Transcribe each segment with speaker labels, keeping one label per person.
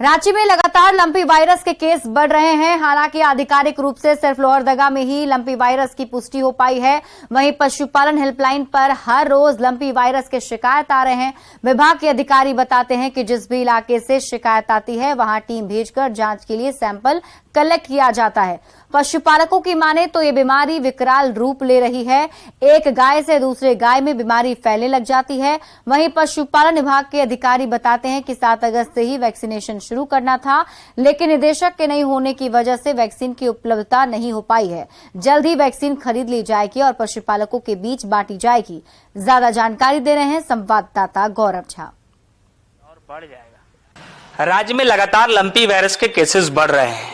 Speaker 1: रांची में लगातार lumpy virus के केस बढ़ रहे हैं। हालांकि आधिकारिक रूप से सिर्फ लोहरदगा में ही लंपी वायरस की पुष्टि हो पाई है। वहीं पशुपालन हेल्पलाइन पर हर रोज लंपी वायरस के शिकायत आ रहे हैं। विभाग के अधिकारी बताते हैं कि जिस भी इलाके से शिकायत आती है वहां टीम भेजकर जांच के लिए सैंपल कलेक्ट किया जाता है। पशुपालकों की माने तो ये बीमारी विकराल रूप ले रही है। एक गाय से दूसरे गाय में बीमारी फैलने लग जाती है। वहीं पशुपालन विभाग के अधिकारी बताते हैं कि 7 अगस्त से ही वैक्सीनेशन शुरू करना था, लेकिन निदेशक के नहीं होने की वजह से वैक्सीन की उपलब्धता नहीं हो पाई है। जल्द ही वैक्सीन खरीद ली जाएगी और पशुपालकों के बीच बांटी जाएगी। ज्यादा जानकारी दे रहे हैं संवाददाता गौरव झा।
Speaker 2: और बढ़ जाएगा। राज्य में लगातार लंपी वायरस के केसेस बढ़ रहे हैं।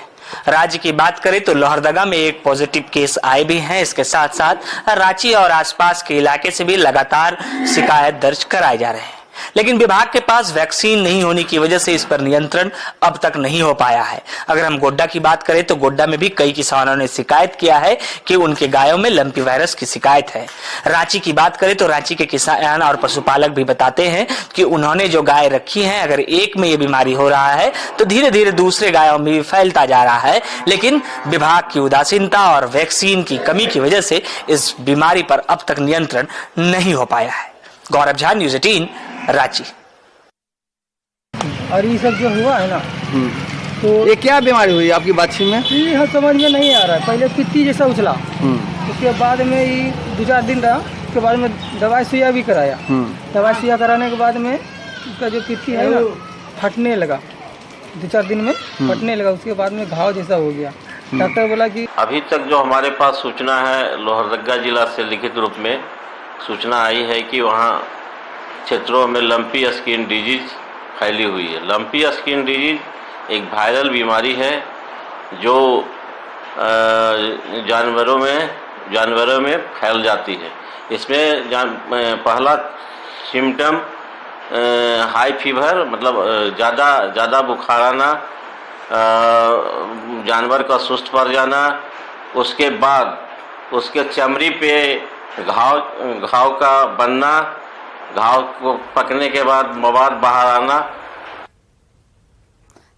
Speaker 2: राज्य की बात करें तो लोहरदगा में एक पॉजिटिव केस आए भी हैं। इसके साथ साथ रांची और आसपास के इलाके से भी लगातार शिकायत दर्ज कराए जा रहे हैं, लेकिन विभाग के पास वैक्सीन नहीं होने की वजह से इस पर नियंत्रण अब तक नहीं हो पाया है। अगर हम गोड्डा की बात करें तो गोड्डा में भी कई किसानों ने शिकायत किया है कि उनके गायों में लंपी वायरस की शिकायत है। रांची की बात करें तो रांची के किसान और पशुपालक भी बताते हैं कि उन्होंने जो गाय रखी है, अगर एक में ये बीमारी हो रहा है तो धीरे धीरे दूसरे गायों में भी फैलता जा रहा है, लेकिन विभाग की उदासीनता और वैक्सीन की कमी की वजह से इस बीमारी पर अब तक नियंत्रण नहीं हो पाया है। गौरव झा, न्यूज़ 18 रांची।
Speaker 3: और ये सब जो हुआ है ना, तो
Speaker 4: ये क्या बीमारी हुई आपकी बाछी में?
Speaker 3: ये समझ में नहीं आ रहा है। पहले पित्ती जैसा उछला, उसके बाद में ये 2-4 दिन रहा, उसके बाद में दवाई सुइया भी कराया। दवाई सुइया कराने के बाद में उसका जो पित्ती है ना फटने लगा, 2-4 दिन में फटने लगा। उसके बाद में घाव जैसा हो गया। डॉक्टर बोला कि
Speaker 5: अभी तक जो हमारे पास सूचना है, लोहरदगा जिला से लिखित रूप में सूचना आई है कि वहाँ क्षेत्रों में लंपी स्किन डिजीज फैली हुई है। लंपी स्किन डिजीज एक वायरल बीमारी है जो जानवरों में फैल जाती है। इसमें पहला सिम्टम हाई फीवर, मतलब ज़्यादा बुखार आना, जानवर का सुस्त पड़ जाना, उसके बाद उसके चमड़ी पे घाव का बनना, घाव को पकने के बाद मवाद बाहर आना।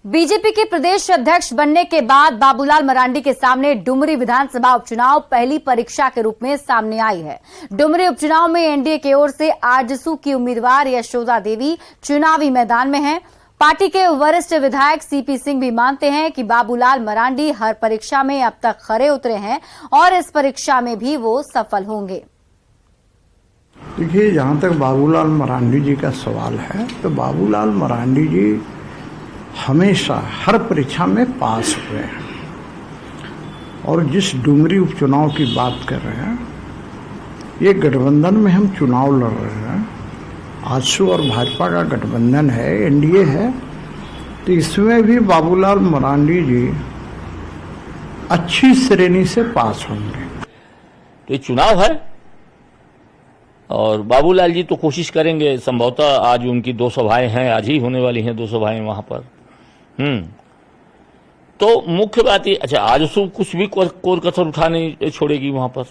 Speaker 1: बीजेपी के प्रदेश अध्यक्ष बनने के बाद बाबूलाल मरांडी के सामने डुमरी विधानसभा उपचुनाव पहली परीक्षा के रूप में सामने आई है। डुमरी उपचुनाव में एनडीए की ओर से आजसू की उम्मीदवार यशोदा देवी चुनावी मैदान में हैं। पार्टी के वरिष्ठ विधायक सीपी सिंह भी मानते हैं कि बाबूलाल मरांडी हर परीक्षा में अब तक खरे उतरे हैं और इस परीक्षा में भी वो सफल होंगे।
Speaker 6: देखिए, जहाँ तक बाबूलाल मरांडी जी का सवाल है तो बाबूलाल मरांडी जी हमेशा हर परीक्षा में पास हुए हैं। और जिस डुमरी उपचुनाव की बात कर रहे हैं, ये गठबंधन में हम चुनाव लड़ रहे हैं। आजसू और भाजपा का गठबंधन है, एनडीए है, तो इसमें भी बाबूलाल मरांडी जी अच्छी श्रेणी से पास होंगे।
Speaker 7: तो ये चुनाव है और बाबूलाल जी तो कोशिश करेंगे। संभवतः आज उनकी 2 सभाएं हैं, आज ही होने वाली हैं 2 सभाएं वहां पर। तो मुख्य बात ये, अच्छा, आजसू कुछ भी कोर कसर उठा नहीं छोड़ेगी वहां पर,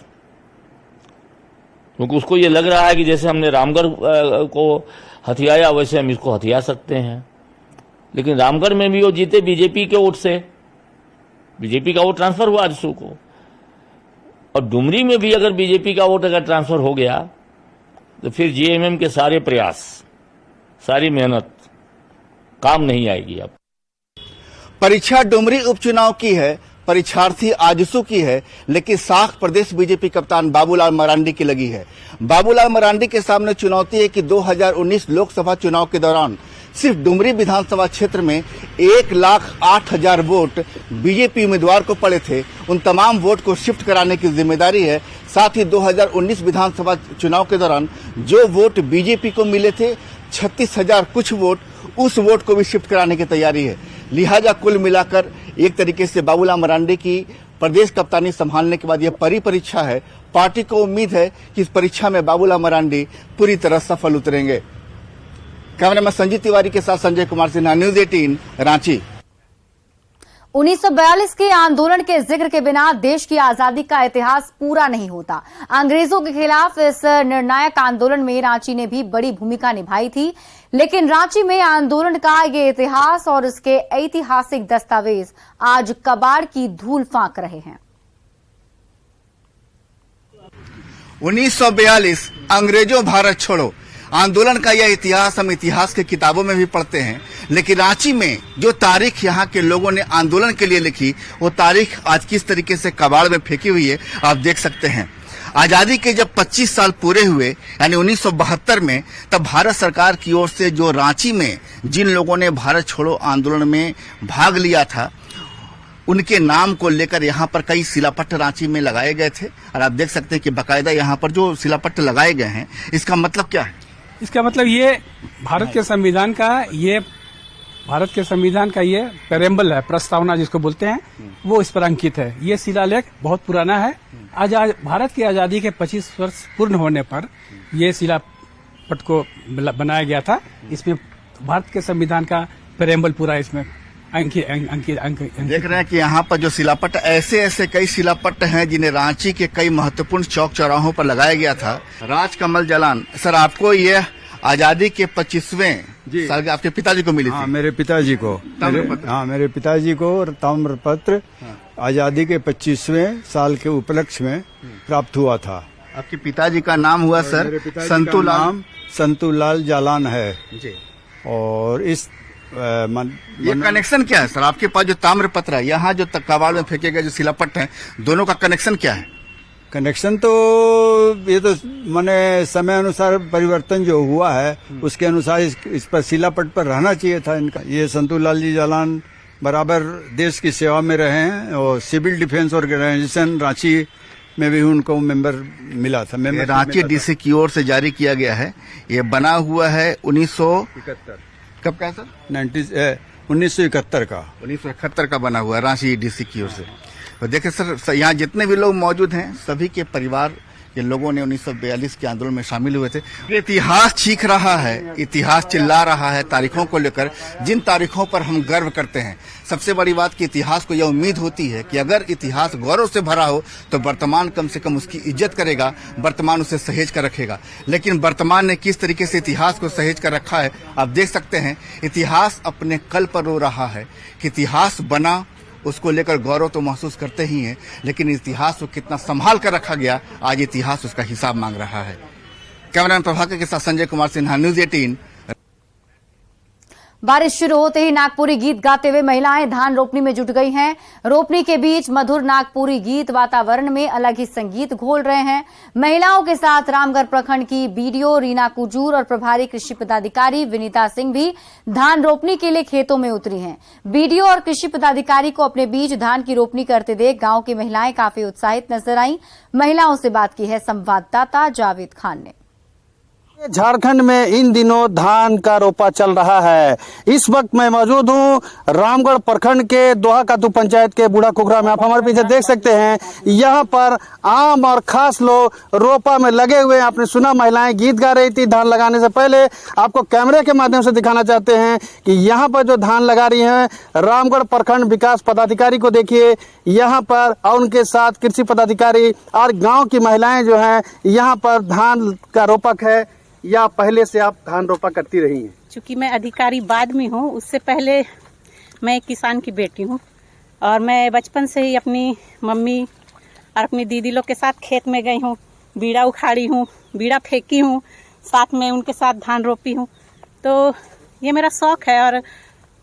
Speaker 7: क्योंकि उसको ये लग रहा है कि जैसे हमने रामगढ़ को हथियाया वैसे हम इसको हथिया सकते हैं। लेकिन रामगढ़ में भी वो जीते बीजेपी के वोट से, बीजेपी का वोट ट्रांसफर हुआ आजसू को। और डुमरी में भी अगर बीजेपी का वोट अगर ट्रांसफर हो गया तो फिर जेएमएम के सारे प्रयास, सारी मेहनत काम नहीं आएगी। अब
Speaker 4: परीक्षा डुमरी उपचुनाव की है, परीक्षार्थी आजसू की है, लेकिन साख प्रदेश बीजेपी कप्तान बाबूलाल मरांडी की लगी है। बाबूलाल मरांडी के सामने चुनौती है कि 2019 लोकसभा चुनाव के दौरान सिर्फ डुमरी विधानसभा क्षेत्र में 1,08,000 वोट बीजेपी उम्मीदवार को पड़े थे। उन तमाम वोट को शिफ्ट कराने की जिम्मेदारी है। साथ ही 2019 विधानसभा चुनाव के दौरान जो वोट बीजेपी को मिले थे, 36,000 कुछ वोट, उस वोट को भी शिफ्ट कराने की तैयारी है। लिहाजा कुल मिलाकर एक तरीके से बाबूलाल मरांडी की प्रदेश कप्तानी संभालने के बाद यह परीक्षा है। पार्टी को उम्मीद है कि इस परीक्षा में बाबूलाल मरांडी पूरी तरह सफल उतरेंगे। कैमरामैन संजीत तिवारी के साथ संजय कुमार सिन्हा, न्यूज़ 18 रांची।
Speaker 1: 1942 के आंदोलन के जिक्र के बिना देश की आजादी का इतिहास पूरा नहीं होता। अंग्रेजों के खिलाफ इस निर्णायक आंदोलन में रांची ने भी बड़ी भूमिका निभाई थी, लेकिन रांची में आंदोलन का ये इतिहास और इसके ऐतिहासिक दस्तावेज आज कबाड़ की धूल फांक रहे हैं।
Speaker 4: 1942 अंग्रेजों भारत छोड़ो आंदोलन का यह इतिहास हम इतिहास की किताबों में भी पढ़ते हैं, लेकिन रांची में जो तारीख यहाँ के लोगों ने आंदोलन के लिए लिखी, वो तारीख आज किस तरीके से कबाड़ में फेंकी हुई है आप देख सकते हैं। आजादी के जब 25 साल पूरे हुए यानी 1972 में, तब भारत सरकार की ओर से जो रांची में जिन लोगों ने भारत छोड़ो आंदोलन में भाग लिया था, उनके नाम को लेकर यहाँ पर कई शिलापट्ट रांची में लगाए गए थे और आप देख सकते हैं कि बाकायदा यहाँ पर जो शिलापट्ट लगाए गए हैं, इसका मतलब क्या है?
Speaker 8: इसका मतलब ये भारत के संविधान का ये प्रेम्बल है, प्रस्तावना जिसको बोलते हैं, वो इस पर अंकित है। ये शिलालेख बहुत पुराना है। भारत की आजादी के 25 वर्ष पूर्ण होने पर ये शिलापट को बनाया गया था। इसमें भारत के संविधान का प्रेम्बल पूरा इसमें अंकित
Speaker 4: देख रहे हैं कि यहाँ पर जो शिलापट्ट, ऐसे कई शिलापट्ट हैं जिन्हें रांची के कई महत्वपूर्ण चौक चौराहों पर लगाया गया था। राजकमल जालान, सर आपको ये आजादी के 25वें साल आपके पिताजी को मिली थी?
Speaker 9: हाँ, मेरे पिताजी को ताम्रपत्र आजादी के 25वें साल के उपलक्ष्य में प्राप्त हुआ था।
Speaker 4: आपके पिताजी का नाम हुआ सर
Speaker 9: संतूलाल जालान है
Speaker 4: जी।
Speaker 9: और इस
Speaker 4: ये कनेक्शन क्या है सर? आपके पास जो ताम्रपत्र है, यहाँ जो कबाड़ में फेंके गए जो शिलापट्ट हैं, दोनों का कनेक्शन क्या है?
Speaker 9: कनेक्शन तो ये तो माने समय अनुसार परिवर्तन जो हुआ है उसके अनुसार इस पर शिलापट्ट पर रहना चाहिए था इनका। ये संतूलाल जी जालान बराबर देश की सेवा में रहे हैं और सिविल डिफेंस ऑर्गेनाइजेशन रांची में भी उनको मेंबर मिला था।
Speaker 4: रांची डीसी की ओर से जारी किया गया है। ये बना हुआ है 1971 कब का सर? 1971 का बना हुआ है रांची डीसी की ओर से। तो देखिए सर, यहाँ जितने भी लोग मौजूद हैं, सभी के परिवार के लोगों ने 1942 के आंदोलन में शामिल हुए थे। इतिहास चीख रहा है, इतिहास चिल्ला रहा है तारीखों को लेकर, जिन तारीखों पर हम गर्व करते हैं। सबसे बड़ी बात कि इतिहास को यह उम्मीद होती है कि अगर इतिहास गौरव से भरा हो तो वर्तमान कम से कम उसकी इज्जत करेगा, वर्तमान उसे सहेज कर रखेगा। लेकिन वर्तमान ने किस तरीके से इतिहास को सहेज कर रखा है आप देख सकते हैं। इतिहास अपने कल पर रो रहा है कि इतिहास बना, उसको लेकर गौरव तो महसूस करते ही हैं, लेकिन इतिहास को कितना संभाल कर रखा गया, आज इतिहास उसका हिसाब मांग रहा है। कैमरामैन प्रभाकर के साथ संजय कुमार सिन्हा, न्यूज 18।
Speaker 1: बारिश शुरू होते ही नागपुरी गीत गाते हुए महिलाएं धान रोपनी में जुट गई हैं। रोपनी के बीच मधुर नागपुरी गीत वातावरण में अलग ही संगीत घोल रहे हैं। महिलाओं के साथ रामगढ़ प्रखंड की बीडीओ रीना कुजूर और प्रभारी कृषि पदाधिकारी विनीता सिंह भी धान रोपनी के लिए खेतों में उतरी हैं। बीडीओ और कृषि पदाधिकारी को अपने बीच धान की रोपनी करते देख गांव की महिलाएं काफी उत्साहित नजर आईं। महिलाओं से बात की है संवाददाता जावेद खान ने।
Speaker 10: झारखंड में इन दिनों धान का रोपा चल रहा है। इस वक्त मैं मौजूद हूं रामगढ़ प्रखंड के दोहा कातू पंचायत के बूढ़ा कुखरा में। आप हमारे पीछे देख सकते हैं, यहाँ पर आम और खास लोग रोपा में लगे हुए हैं। आपने सुना महिलाएं गीत गा रही थी धान लगाने से पहले। आपको कैमरे के माध्यम से दिखाना चाहते हैं कि यहाँ पर जो धान लगा रही है रामगढ़ प्रखंड विकास पदाधिकारी को देखिए यहाँ पर, और उनके साथ कृषि पदाधिकारी और गाँव की महिलाएं जो है यहाँ पर धान का रोपक है। या पहले से आप धान रोपा करती रही हैं?
Speaker 11: चूँकि मैं अधिकारी बाद में हूँ, उससे पहले मैं एक किसान की बेटी हूँ और मैं बचपन से ही अपनी मम्मी और अपनी दीदी लोग के साथ खेत में गई हूँ, बीड़ा उखाड़ी हूँ, बीड़ा फेंकी हूँ, साथ में उनके साथ धान रोपी हूँ। तो ये मेरा शौक़ है और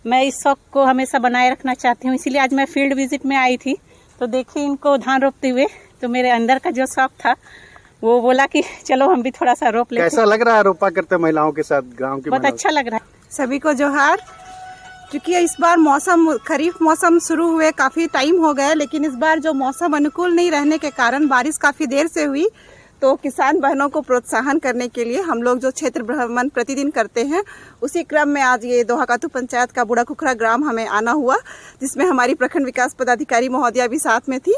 Speaker 11: मैं इस शौक़ को हमेशा बनाए रखना चाहती हूँ। इसीलिए आज मैं फील्ड विजिट में आई थी तो देखी इनको धान रोपते हुए, तो मेरे अंदर का जो शौक़ था वो बोला कि चलो हम भी थोड़ा सा रोप लेते।
Speaker 10: कैसा लग रहा है रोपा करते महिलाओं के साथ गांव की?
Speaker 11: बहुत अच्छा लग रहा है।
Speaker 12: सभी को जोहार। क्योंकि इस बार मौसम खरीफ मौसम शुरू हुए काफ़ी टाइम हो गया, लेकिन इस बार जो मौसम अनुकूल नहीं रहने के कारण बारिश काफ़ी देर से हुई। तो किसान बहनों को प्रोत्साहन करने के लिए हम लोग जो क्षेत्र भ्रमण प्रतिदिन करते हैं, उसी क्रम में आज ये दोहा कातू पंचायत का बूढ़ा कुखरा ग्राम हमें आना हुआ, जिसमें हमारी प्रखंड विकास पदाधिकारी महोदया भी साथ में थी।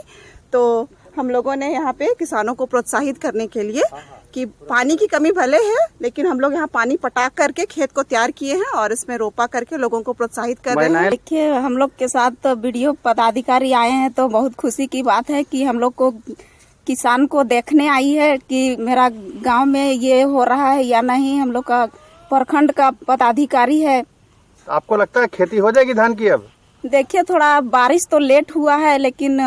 Speaker 12: तो हम लोगों ने यहाँ पे किसानों को प्रोत्साहित करने के लिए कि पानी की कमी भले है, लेकिन हम लोग यहाँ पानी पटा करके खेत को तैयार किए हैं और इसमें रोपा करके लोगों को प्रोत्साहित कर रहे हैं।
Speaker 13: देखिए, हम लोग के साथ बीडीओ पदाधिकारी आए हैं तो बहुत खुशी की बात है कि हम लोग को किसान को देखने आई है कि मेरा गांव में ये हो रहा है या नहीं। हम लोग का प्रखंड का पदाधिकारी है।
Speaker 10: आपको लगता है खेती हो जाएगी धान की? अब
Speaker 13: देखिए, थोड़ा बारिश तो लेट हुआ है, लेकिन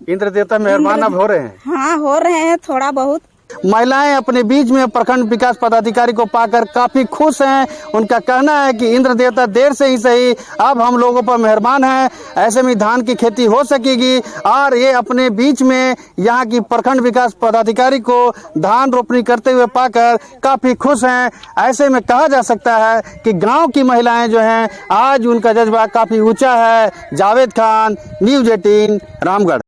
Speaker 10: इंद्र देवता मेहरबान अब हो रहे हैं।
Speaker 13: हाँ, हो रहे हैं थोड़ा बहुत।
Speaker 10: महिलाएं अपने बीच में प्रखंड विकास पदाधिकारी को पाकर काफी खुश हैं। उनका कहना है कि इंद्र देवता देर से ही सही अब हम लोगों पर मेहरबान हैं, ऐसे में धान की खेती हो सकेगी। और ये अपने बीच में यहाँ की प्रखंड विकास पदाधिकारी को धान रोपनी करते हुए पाकर काफी खुश हैं। ऐसे में कहा जा सकता है कि गाँव की महिलाएं जो हैं आज उनका जज्बा काफी ऊंचा है। जावेद खान, न्यूज़ 18, रामगढ़।